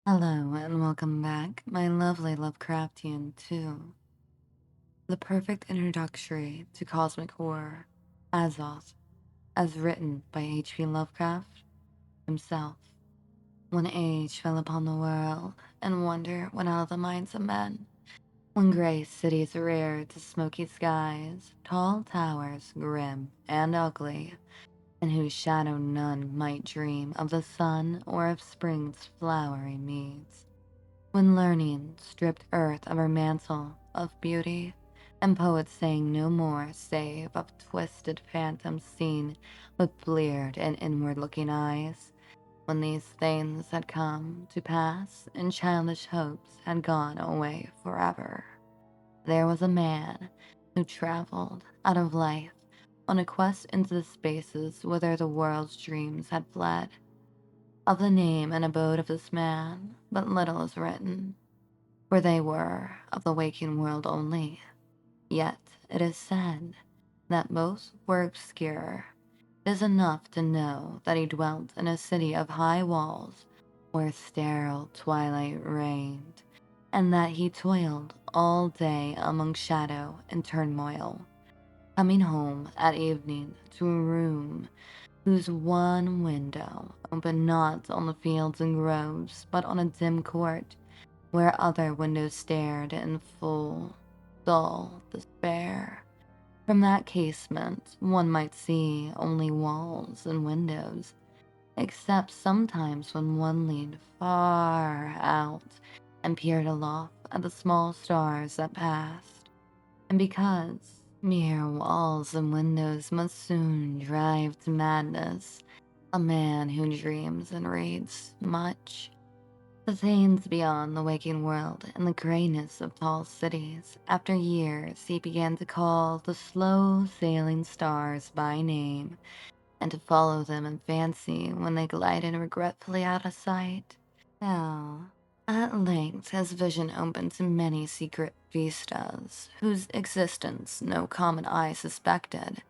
Hello and welcome back, my lovely Lovecraftian too. The perfect introductory to cosmic horror, Azathoth, as written by H.P. Lovecraft himself. When age fell upon the world, and wonder went out of the minds of men. When gray cities reared to smoky skies, tall towers grim and ugly, in whose shadow none might dream of the sun or of spring's flowery meads. When learning stripped earth of her mantle of beauty, and poets sang no more save of twisted phantoms seen with bleared and inward-looking eyes. When these things had come to pass and childish hopes had gone away forever, there was a man who traveled out of life on a quest into the spaces whither the world's dreams had fled. Of the name and abode of this man, but little is written, for they were of the waking world only. Yet it is said that both were obscure. It is enough to know that he dwelt in a city of high walls where sterile twilight reigned, and that he toiled all day among shadow and turmoil, coming home at evening to a room whose one window opened not on the fields and groves, but on a dim court where other windows stared in full, dull despair. From that casement, one might see only walls and windows, except sometimes when one leaned far out and peered aloft at the small stars that passed. And because mere walls and windows must soon drive to madness a man who dreams and reads much, the things beyond the waking world and the grayness of tall cities, after years he began to call the slow sailing stars by name and to follow them in fancy when they glided regretfully out of sight. Now, at length his vision opened to many secret vistas whose existence no common eye suspected,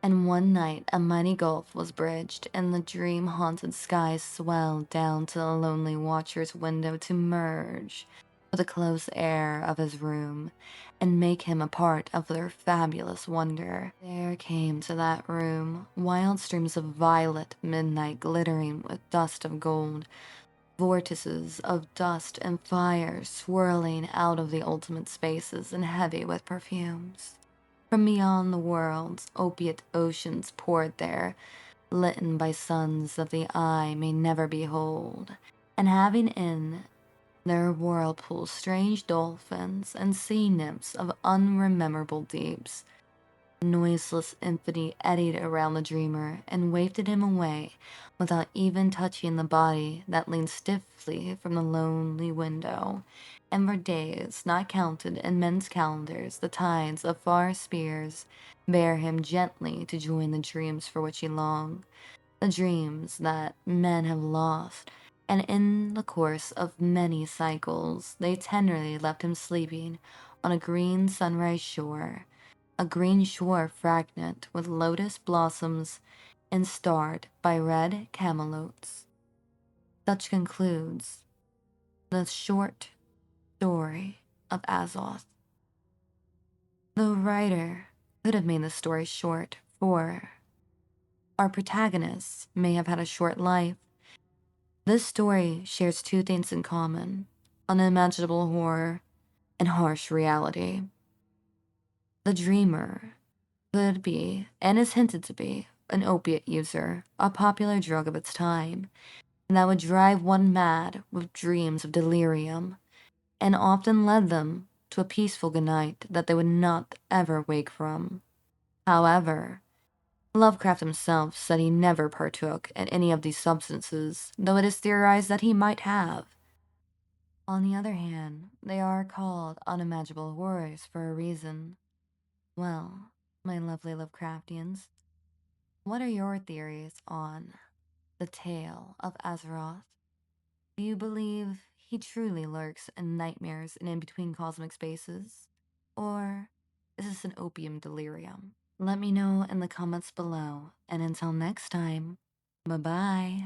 and one night a mighty gulf was bridged, and the dream-haunted skies swelled down to the lonely watcher's window to merge with the close air of his room, and make him a part of their fabulous wonder. There came to that room wild streams of violet midnight glittering with dust of gold, vortices of dust and fire swirling out of the ultimate spaces and heavy with perfumes. From beyond the worlds, opiate oceans poured there, litten by suns that the eye may never behold, and having in their whirlpools strange dolphins and sea nymphs of unrememberable deeps. Noiseless infinity eddied around the dreamer and wafted him away without even touching the body that leaned stiffly from the lonely window. And for days, not counted in men's calendars, the tides of far spears bear him gently to join the dreams for which he longed, the dreams that men have lost. And in the course of many cycles, they tenderly left him sleeping on a green sunrise shore, a green shore fragrant with lotus blossoms and starred by red camelots. Such concludes the short story of Azathoth. The writer could have made the story short, for our protagonists may have had a short life. This story shares two things in common: unimaginable horror and harsh reality. The dreamer could be, and is hinted to be, an opiate user, a popular drug of its time, and that would drive one mad with dreams of delirium, and often led them to a peaceful good night that they would not ever wake from. However, Lovecraft himself said he never partook in any of these substances, though it is theorized that he might have. On the other hand, they are called unimaginable horrors for a reason. Well, my lovely Lovecraftians, what are your theories on the tale of Azeroth? Do you believe he truly lurks in nightmares and in between cosmic spaces? Or is this an opium delirium? Let me know in the comments below, and until next time, bye bye.